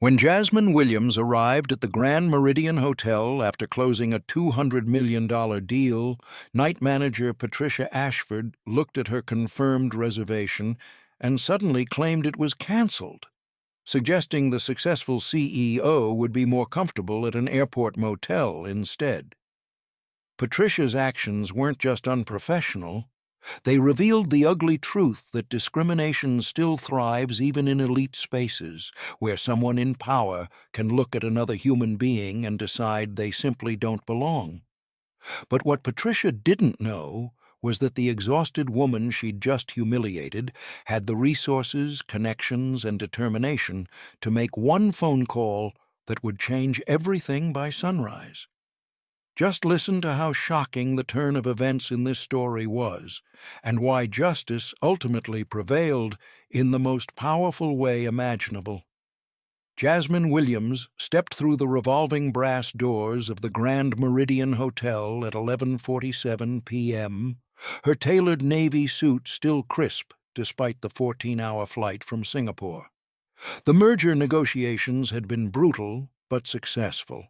When Jasmine Williams arrived at the Grand Meridian Hotel after closing a $200 million deal, night manager Patricia Ashford looked at her confirmed reservation and suddenly claimed it was canceled, suggesting the successful CEO would be more comfortable at an airport motel instead. Patricia's actions weren't just unprofessional. They revealed the ugly truth that discrimination still thrives even in elite spaces, where someone in power can look at another human being and decide they simply don't belong. But what Patricia didn't know was that the exhausted woman she'd just humiliated had the resources, connections, and determination to make one phone call that would change everything by sunrise. Just listen to how shocking the turn of events in this story was, and why justice ultimately prevailed in the most powerful way imaginable. Jasmine Williams stepped through the revolving brass doors of the Grand Meridian Hotel at 11:47 p.m., her tailored navy suit still crisp despite the 14-hour flight from Singapore. The merger negotiations had been brutal but successful.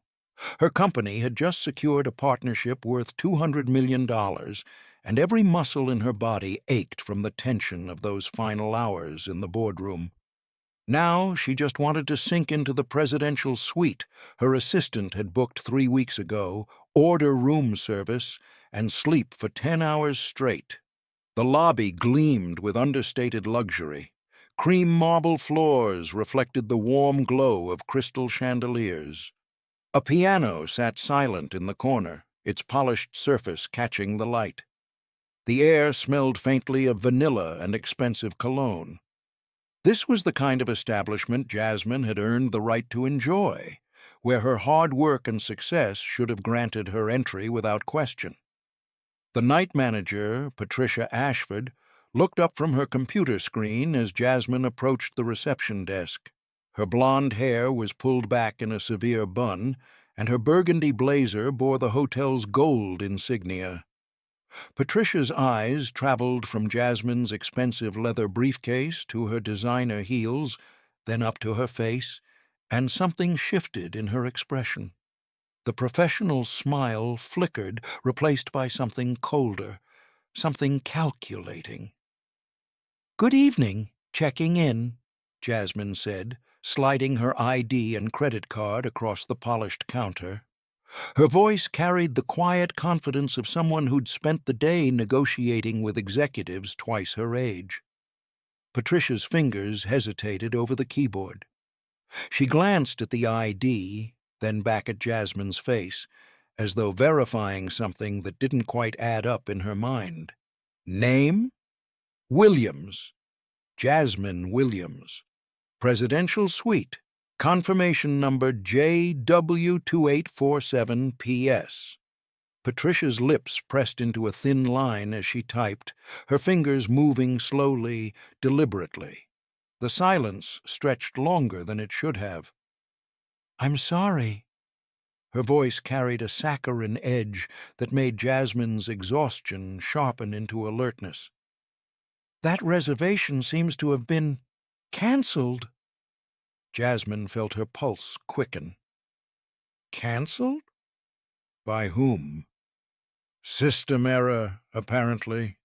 Her company had just secured a partnership worth $200 million, and every muscle in her body ached from the tension of those final hours in the boardroom. Now she just wanted to sink into the presidential suite her assistant had booked 3 weeks ago, order room service, and sleep for 10 hours straight. The lobby gleamed with understated luxury. Cream marble floors reflected the warm glow of crystal chandeliers. A piano sat silent in the corner, its polished surface catching the light. The air smelled faintly of vanilla and expensive cologne. This was the kind of establishment Jasmine had earned the right to enjoy, where her hard work and success should have granted her entry without question. The night manager, Patricia Ashford, looked up from her computer screen as Jasmine approached the reception desk. Her blonde hair was pulled back in a severe bun, and her burgundy blazer bore the hotel's gold insignia. Patricia's eyes traveled from Jasmine's expensive leather briefcase to her designer heels, then up to her face, and something shifted in her expression. The professional smile flickered, replaced by something colder, something calculating. "Good evening, checking in," Jasmine said, sliding her ID and credit card across the polished counter. Her voice carried the quiet confidence of someone who'd spent the day negotiating with executives twice her age. Patricia's fingers hesitated over the keyboard. She glanced at the ID, then back at Jasmine's face, as though verifying something that didn't quite add up in her mind. Name? Williams. Jasmine Williams. Presidential Suite. Confirmation number JW2847PS. Patricia's lips pressed into a thin line as she typed, her fingers moving slowly, deliberately. The silence stretched longer than it should have. "I'm sorry." Her voice carried a saccharine edge that made Jasmine's exhaustion sharpen into alertness. "That reservation seems to have been canceled." Jasmine felt her pulse quicken. Canceled? By whom? System error, apparently.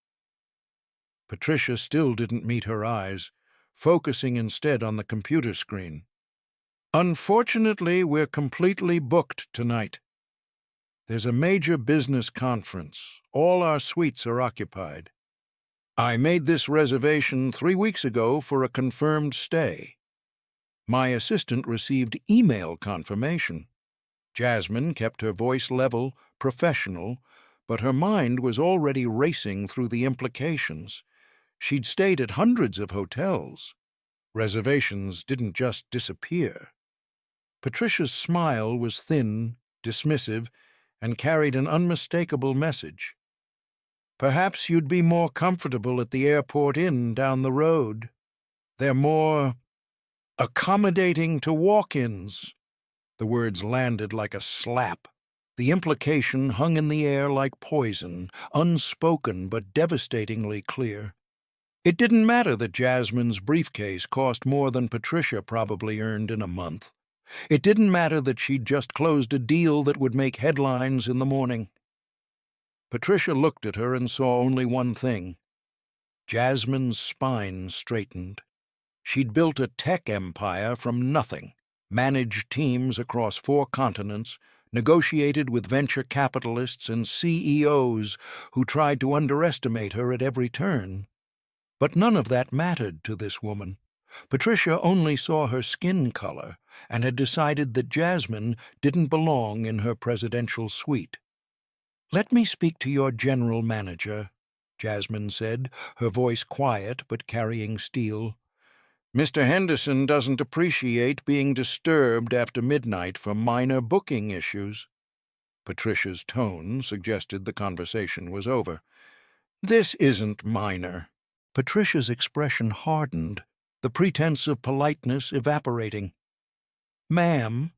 Patricia still didn't meet her eyes, focusing instead on the computer screen. "Unfortunately, we're completely booked tonight. There's a major business conference. All our suites are occupied. I made this reservation 3 weeks ago for a confirmed stay. My assistant received email confirmation." Jasmine kept her voice level, professional, but her mind was already racing through the implications. She'd stayed at hundreds of hotels. Reservations didn't just disappear. Patricia's smile was thin, dismissive, and carried an unmistakable message. "Perhaps you'd be more comfortable at the Airport Inn down the road. They're more accommodating to walk-ins." The words landed like a slap. The implication hung in the air like poison, unspoken but devastatingly clear. It didn't matter that Jasmine's briefcase cost more than Patricia probably earned in a month. It didn't matter that she'd just closed a deal that would make headlines in the morning. Patricia looked at her and saw only one thing. Jasmine's spine straightened. She'd built a tech empire from nothing, managed teams across 4 continents, negotiated with venture capitalists and CEOs who tried to underestimate her at every turn. But none of that mattered to this woman. Patricia only saw her skin color and had decided that Jasmine didn't belong in her presidential suite. "Let me speak to your general manager," Jasmine said, her voice quiet but carrying steel. "Mr. Henderson doesn't appreciate being disturbed after midnight for minor booking issues." Patricia's tone suggested the conversation was over. "This isn't minor." Patricia's expression hardened, the pretense of politeness evaporating. "Ma'am,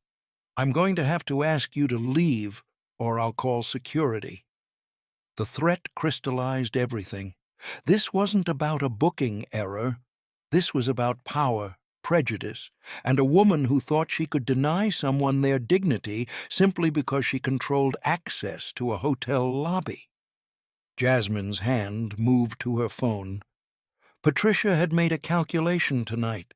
I'm going to have to ask you to leave, or I'll call security." The threat crystallized everything. This wasn't about a booking error. This was about power, prejudice, and a woman who thought she could deny someone their dignity simply because she controlled access to a hotel lobby. Jasmine's hand moved to her phone. Patricia had made a calculation tonight.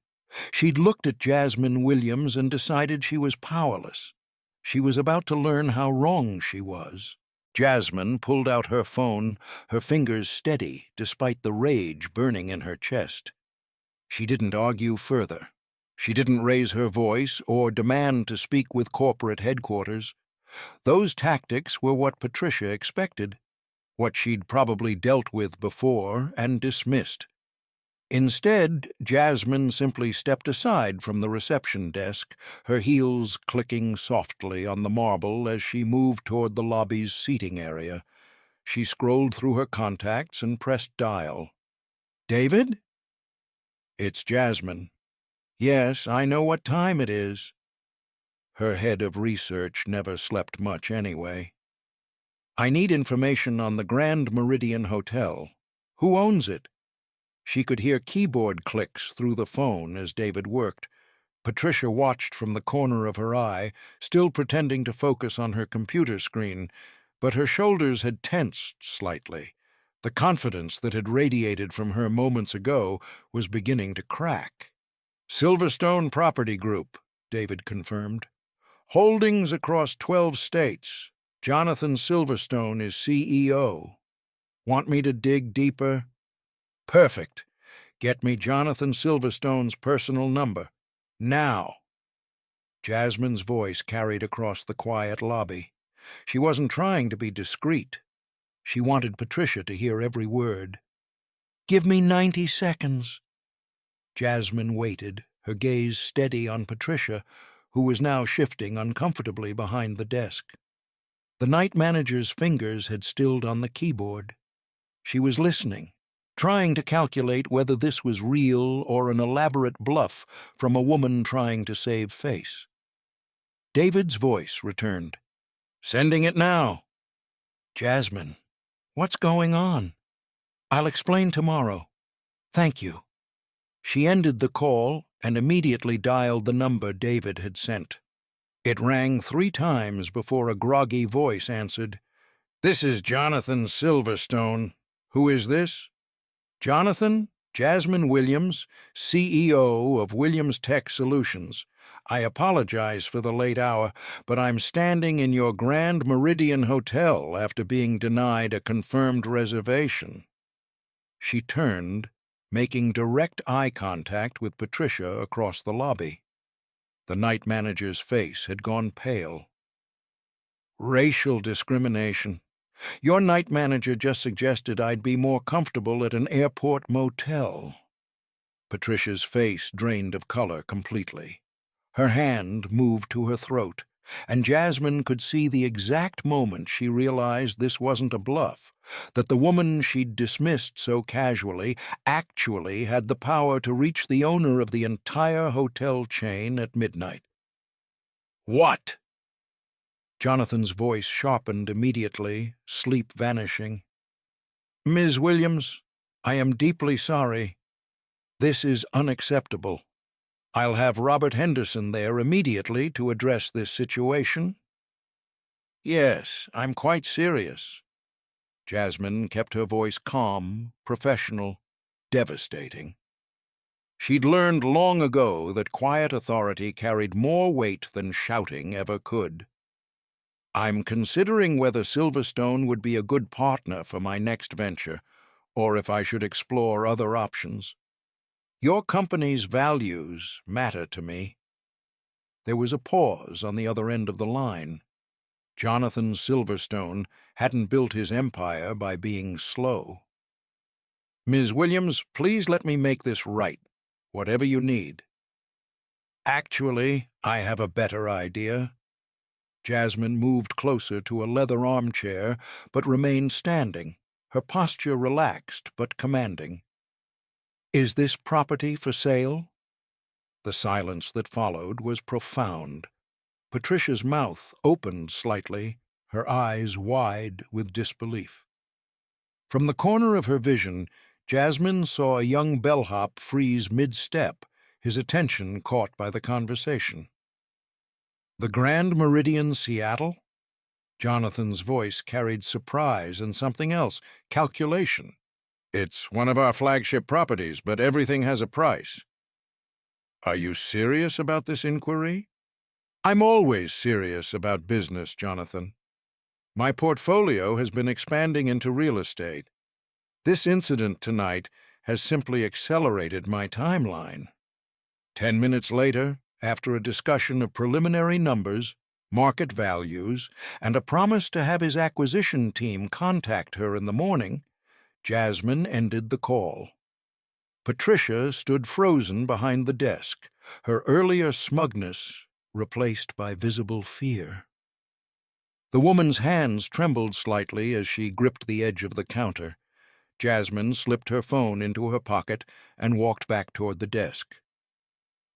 She'd looked at Jasmine Williams and decided she was powerless. She was about to learn how wrong she was. Jasmine pulled out her phone, her fingers steady despite the rage burning in her chest. She didn't argue further. She didn't raise her voice or demand to speak with corporate headquarters. Those tactics were what Patricia expected, what she'd probably dealt with before and dismissed. Instead, Jasmine simply stepped aside from the reception desk, her heels clicking softly on the marble as she moved toward the lobby's seating area. She scrolled through her contacts and pressed dial. "David?" "It's Jasmine." "Yes, I know what time it is." Her head of research never slept much anyway. "I need information on the Grand Meridian Hotel. Who owns it?" She could hear keyboard clicks through the phone as David worked. Patricia watched from the corner of her eye, still pretending to focus on her computer screen, but her shoulders had tensed slightly. The confidence that had radiated from her moments ago was beginning to crack. "Silverstone Property Group," David confirmed. "Holdings across 12 states. Jonathan Silverstone is CEO. Want me to dig deeper?" "Perfect. Get me Jonathan Silverstone's personal number. Now." Jasmine's voice carried across the quiet lobby. She wasn't trying to be discreet. She wanted Patricia to hear every word. "Give me 90 seconds. Jasmine waited, her gaze steady on Patricia, who was now shifting uncomfortably behind the desk. The night manager's fingers had stilled on the keyboard. She was listening, trying to calculate whether this was real or an elaborate bluff from a woman trying to save face. David's voice returned. "Sending it now." "Jasmine, what's going on?" "I'll explain tomorrow. Thank you." She ended the call and immediately dialed the number David had sent. It rang 3 times before a groggy voice answered. "This is Jonathan Silverstone. Who is this?" "Jonathan, Jasmine Williams, CEO of Williams Tech Solutions. I apologize for the late hour, but I'm standing in your Grand Meridian Hotel after being denied a confirmed reservation." She turned, making direct eye contact with Patricia across the lobby. The night manager's face had gone pale. "Racial discrimination. Your night manager just suggested I'd be more comfortable at an airport motel." Patricia's face drained of color completely. Her hand moved to her throat, and Jasmine could see the exact moment she realized this wasn't a bluff, that the woman she'd dismissed so casually actually had the power to reach the owner of the entire hotel chain at midnight. "What?" Jonathan's voice sharpened immediately, sleep vanishing. "Ms. Williams, I am deeply sorry. This is unacceptable." I'll have Robert Henderson there immediately to address this situation. Yes, I'm quite serious. Jasmine kept her voice calm, professional, devastating. She'd learned long ago that quiet authority carried more weight than shouting ever could. I'm considering whether Silverstone would be a good partner for my next venture, or if I should explore other options. Your company's values matter to me. There was a pause on the other end of the line. Jonathan Silverstone hadn't built his empire by being slow. Ms. Williams, please let me make this right, whatever you need. Actually, I have a better idea. Jasmine moved closer to a leather armchair, but remained standing, her posture relaxed but commanding. Is this property for sale? The silence that followed was profound. Patricia's mouth opened slightly, her eyes wide with disbelief. From the corner of her vision, Jasmine saw a young bellhop freeze mid-step, his attention caught by the conversation. The Grand Meridian, Seattle? Jonathan's voice carried surprise and something else, calculation. It's one of our flagship properties, but everything has a price. Are you serious about this inquiry? I'm always serious about business, Jonathan. My portfolio has been expanding into real estate. This incident tonight has simply accelerated my timeline. 10 minutes later, after a discussion of preliminary numbers, market values, and a promise to have his acquisition team contact her in the morning, Jasmine ended the call. Patricia stood frozen behind the desk, her earlier smugness replaced by visible fear. The woman's hands trembled slightly as she gripped the edge of the counter. Jasmine slipped her phone into her pocket and walked back toward the desk.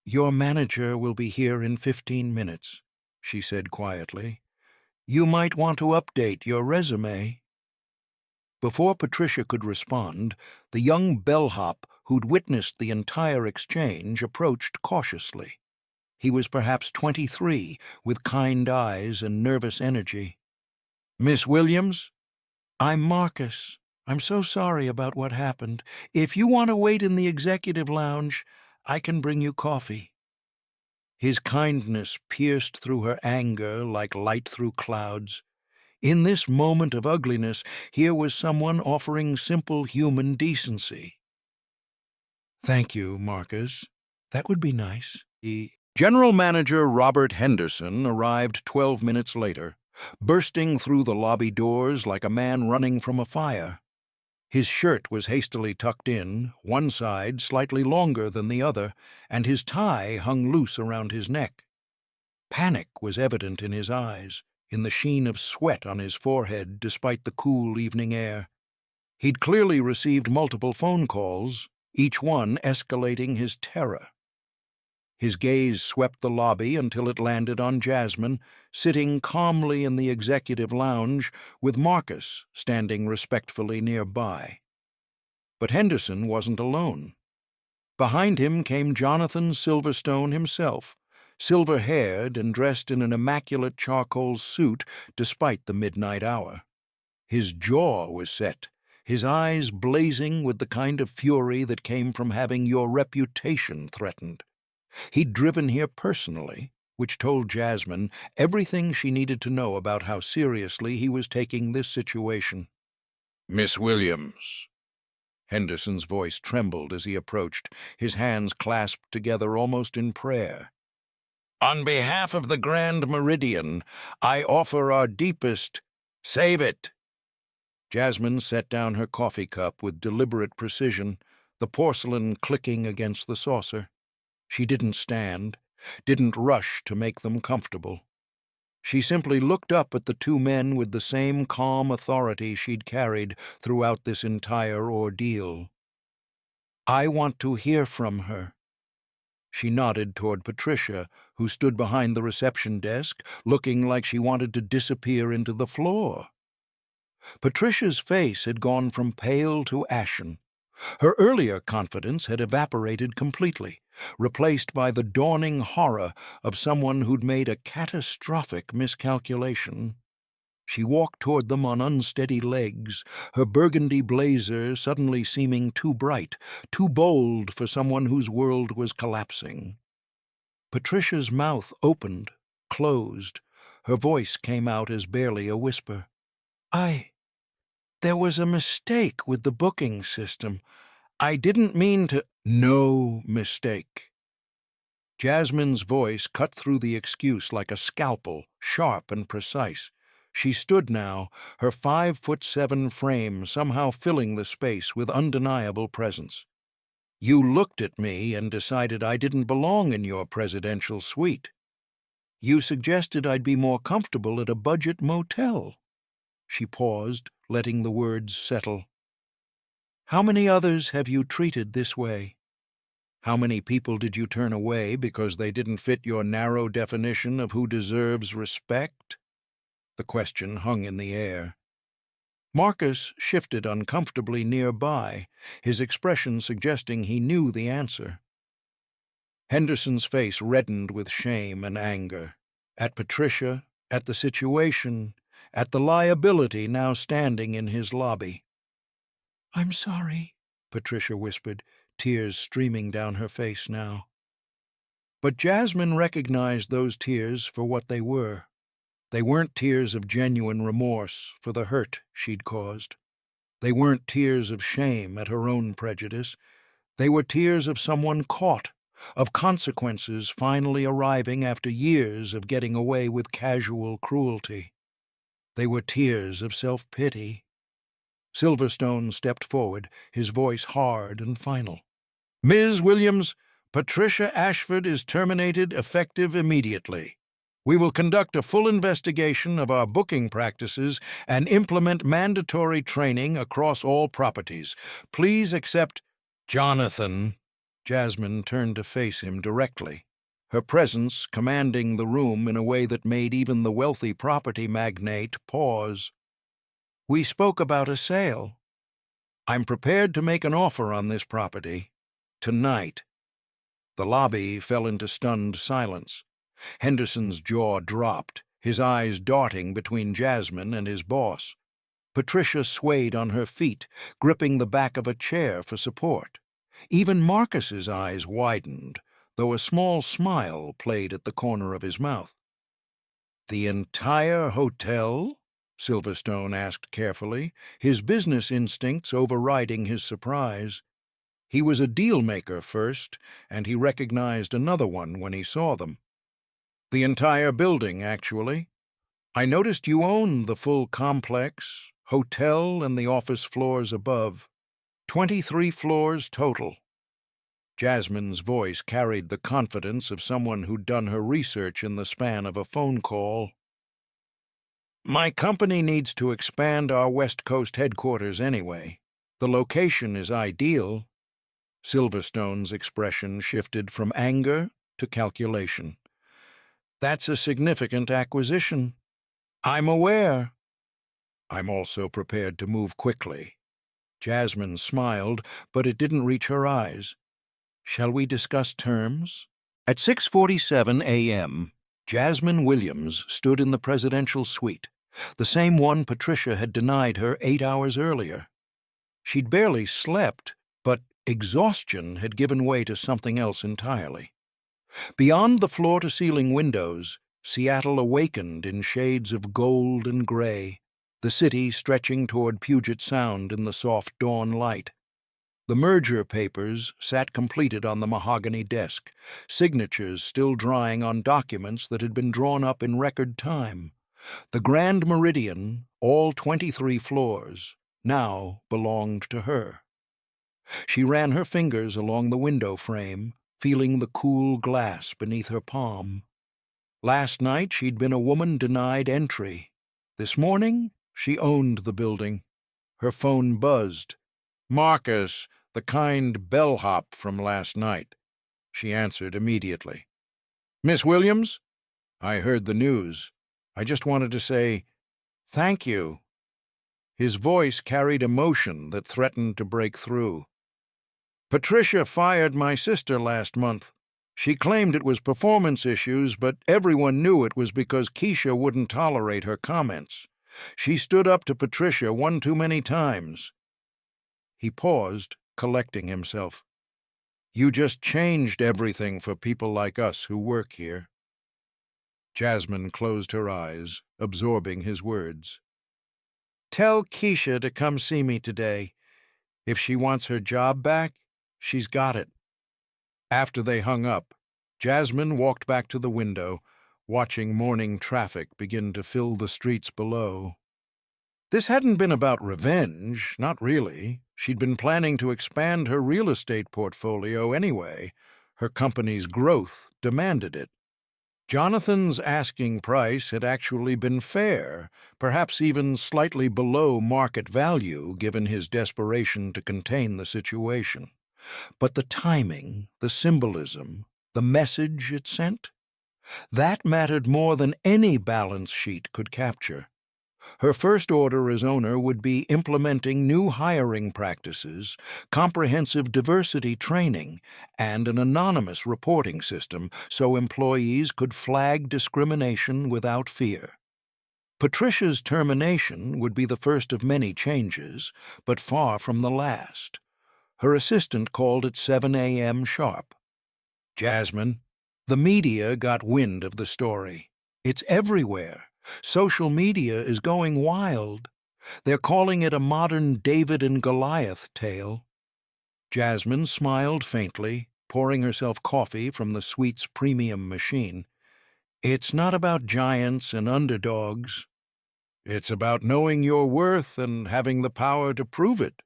"Your manager will be here in 15 minutes, she said quietly. "You might want to update your resume." Before Patricia could respond, the young bellhop who'd witnessed the entire exchange approached cautiously. He was perhaps 23, with kind eyes and nervous energy. "Miss Williams?" "I'm Marcus. I'm so sorry about what happened. If you want to wait in the executive lounge, I can bring you coffee." His kindness pierced through her anger like light through clouds. In this moment of ugliness, here was someone offering simple human decency. "Thank you, Marcus. That would be nice." General Manager Robert Henderson arrived 12 minutes later, bursting through the lobby doors like a man running from a fire. His shirt was hastily tucked in, one side slightly longer than the other, and his tie hung loose around his neck. Panic was evident in his eyes, in the sheen of sweat on his forehead despite the cool evening air. He'd clearly received multiple phone calls, each one escalating his terror. His gaze swept the lobby until it landed on Jasmine, sitting calmly in the executive lounge, with Marcus standing respectfully nearby. But Henderson wasn't alone. Behind him came Jonathan Silverstone himself, silver-haired and dressed in an immaculate charcoal suit despite the midnight hour. His jaw was set, his eyes blazing with the kind of fury that came from having your reputation threatened. He'd driven here personally, which told Jasmine everything she needed to know about how seriously he was taking this situation. "Miss Williams." Henderson's voice trembled as he approached, his hands clasped together almost in prayer. "On behalf of the Grand Meridian, I offer our deepest—" "Save it!" Jasmine set down her coffee cup with deliberate precision, the porcelain clicking against the saucer. She didn't stand, didn't rush to make them comfortable. She simply looked up at the two men with the same calm authority she'd carried throughout this entire ordeal. "I want to hear from her." She nodded toward Patricia, who stood behind the reception desk, looking like she wanted to disappear into the floor. Patricia's face had gone from pale to ashen. Her earlier confidence had evaporated completely, replaced by the dawning horror of someone who'd made a catastrophic miscalculation. She walked toward them on unsteady legs, her burgundy blazer suddenly seeming too bright, too bold for someone whose world was collapsing. Patricia's mouth opened, closed. Her voice came out as barely a whisper. There was a mistake with the booking system. I didn't mean to—" "No mistake." Jasmine's voice cut through the excuse like a scalpel, sharp and precise. She stood now, her 5'7" frame somehow filling the space with undeniable presence. You looked at me and decided I didn't belong in your presidential suite. You suggested I'd be more comfortable at a budget motel. She paused, letting the words settle. How many others have you treated this way? How many people did you turn away because they didn't fit your narrow definition of who deserves respect? The question hung in the air. Marcus shifted uncomfortably nearby, his expression suggesting he knew the answer. Henderson's face reddened with shame and anger. At Patricia, at the situation, at the liability now standing in his lobby. "I'm sorry," Patricia whispered, tears streaming down her face now. But Jasmine recognized those tears for what they were. They weren't tears of genuine remorse for the hurt she'd caused. They weren't tears of shame at her own prejudice. They were tears of someone caught, of consequences finally arriving after years of getting away with casual cruelty. They were tears of self-pity. Silverstone stepped forward, his voice hard and final. "Ms. Williams, Patricia Ashford is terminated effective immediately. We will conduct a full investigation of our booking practices and implement mandatory training across all properties. Please accept—" "Jonathan." Jasmine turned to face him directly, her presence commanding the room in a way that made even the wealthy property magnate pause. "We spoke about a sale. I'm prepared to make an offer on this property. Tonight." The lobby fell into stunned silence. Henderson's jaw dropped, his eyes darting between Jasmine and his boss. Patricia swayed on her feet, gripping the back of a chair for support. Even Marcus's eyes widened, though a small smile played at the corner of his mouth. "The entire hotel?" Silverstone asked carefully, his business instincts overriding his surprise. He was a deal-maker first, and he recognized another one when he saw them. "The entire building, actually. I noticed you own the full complex, hotel and the office floors above. 23 floors total." Jasmine's voice carried the confidence of someone who'd done her research in the span of a phone call. "My company needs to expand our West Coast headquarters anyway. The location is ideal." Silverstone's expression shifted from anger to calculation. "That's a significant acquisition." "I'm aware." "I'm also prepared to move quickly." Jasmine smiled, but it didn't reach her eyes. "Shall we discuss terms?" At 6:47 a.m., Jasmine Williams stood in the presidential suite, the same one Patricia had denied her 8 hours earlier. She'd barely slept, but exhaustion had given way to something else entirely. Beyond the floor-to-ceiling windows, Seattle awakened in shades of gold and gray, the city stretching toward Puget Sound in the soft dawn light. The merger papers sat completed on the mahogany desk, signatures still drying on documents that had been drawn up in record time. The Grand Meridian, all 23 floors, now belonged to her. She ran her fingers along the window frame, feeling the cool glass beneath her palm. Last night she'd been a woman denied entry. This morning she owned the building. Her phone buzzed. "Marcus, the kind bellhop from last night." She answered immediately. "Miss Williams? I heard the news. I just wanted to say thank you." His voice carried emotion that threatened to break through. Patricia fired my sister last month. She claimed it was performance issues, but everyone knew it was because Keisha wouldn't tolerate her comments. She stood up to Patricia one too many times. He paused, collecting himself. You just changed everything for people like us who work here. Jasmine closed her eyes, absorbing his words. Tell Keisha to come see me today. If she wants her job back, she's got it. After they hung up, Jasmine walked back to the window, watching morning traffic begin to fill the streets below. This hadn't been about revenge, not really. She'd been planning to expand her real estate portfolio anyway. Her company's growth demanded it. Jonathan's asking price had actually been fair, perhaps even slightly below market value given his desperation to contain the situation. But the timing, the symbolism, the message it sent, that mattered more than any balance sheet could capture. Her first order as owner would be implementing new hiring practices, comprehensive diversity training, and an anonymous reporting system so employees could flag discrimination without fear. Patricia's termination would be the first of many changes, but far from the last. Her assistant called at 7 a.m. sharp. Jasmine, the media got wind of the story. It's everywhere. Social media is going wild. They're calling it a modern David and Goliath tale. Jasmine smiled faintly, pouring herself coffee from the Sweets premium machine. It's not about giants and underdogs. It's about knowing your worth and having the power to prove it.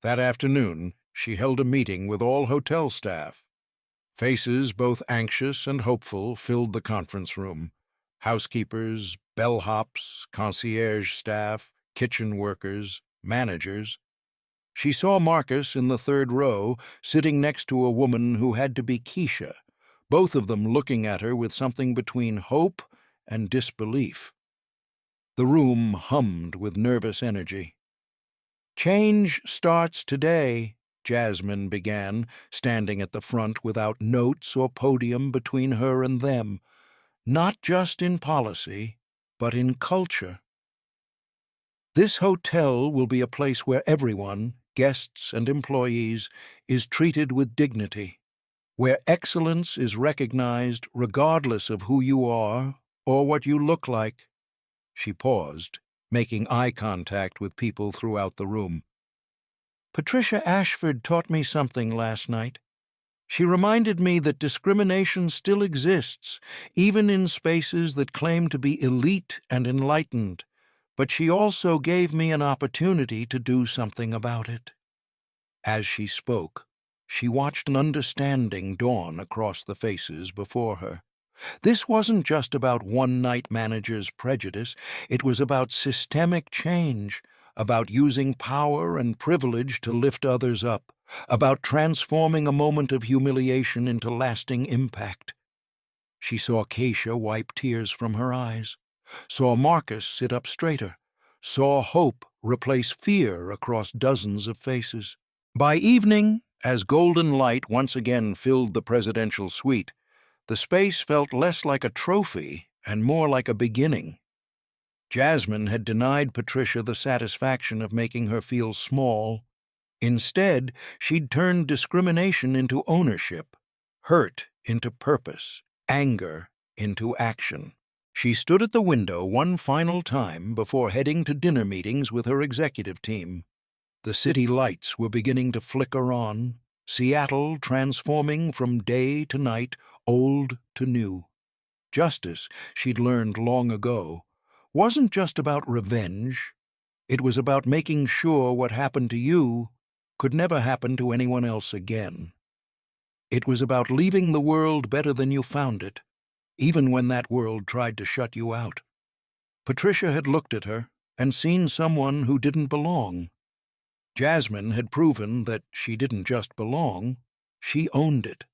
That afternoon, she held a meeting with all hotel staff. Faces both anxious and hopeful filled the conference room. Housekeepers, bellhops, concierge staff, kitchen workers, managers. She saw Marcus in the third row, sitting next to a woman who had to be Keisha, both of them looking at her with something between hope and disbelief. The room hummed with nervous energy. Change starts today, Jasmine began, standing at the front without notes or podium between her and them. Not just in policy, but in culture. This hotel will be a place where everyone, guests and employees, is treated with dignity, where excellence is recognized regardless of who you are or what you look like. She paused, making eye contact with people throughout the room. Patricia Ashford taught me something last night. She reminded me that discrimination still exists, even in spaces that claim to be elite and enlightened, but she also gave me an opportunity to do something about it. As she spoke, she watched an understanding dawn across the faces before her. This wasn't just about one night manager's prejudice, it was about systemic change, about using power and privilege to lift others up, about transforming a moment of humiliation into lasting impact. She saw Keisha wipe tears from her eyes, saw Marcus sit up straighter, saw hope replace fear across dozens of faces. By evening, as golden light once again filled the presidential suite, the space felt less like a trophy and more like a beginning. Jasmine had denied Patricia the satisfaction of making her feel small. Instead, she'd turned discrimination into ownership, hurt into purpose, anger into action. She stood at the window one final time before heading to dinner meetings with her executive team. The city lights were beginning to flicker on, Seattle transforming from day to night, old to new. Justice, she'd learned long ago, wasn't just about revenge. It was about making sure what happened to you could never happen to anyone else again. It was about leaving the world better than you found it, even when that world tried to shut you out. Patricia had looked at her and seen someone who didn't belong. Jasmine had proven that she didn't just belong, she owned it.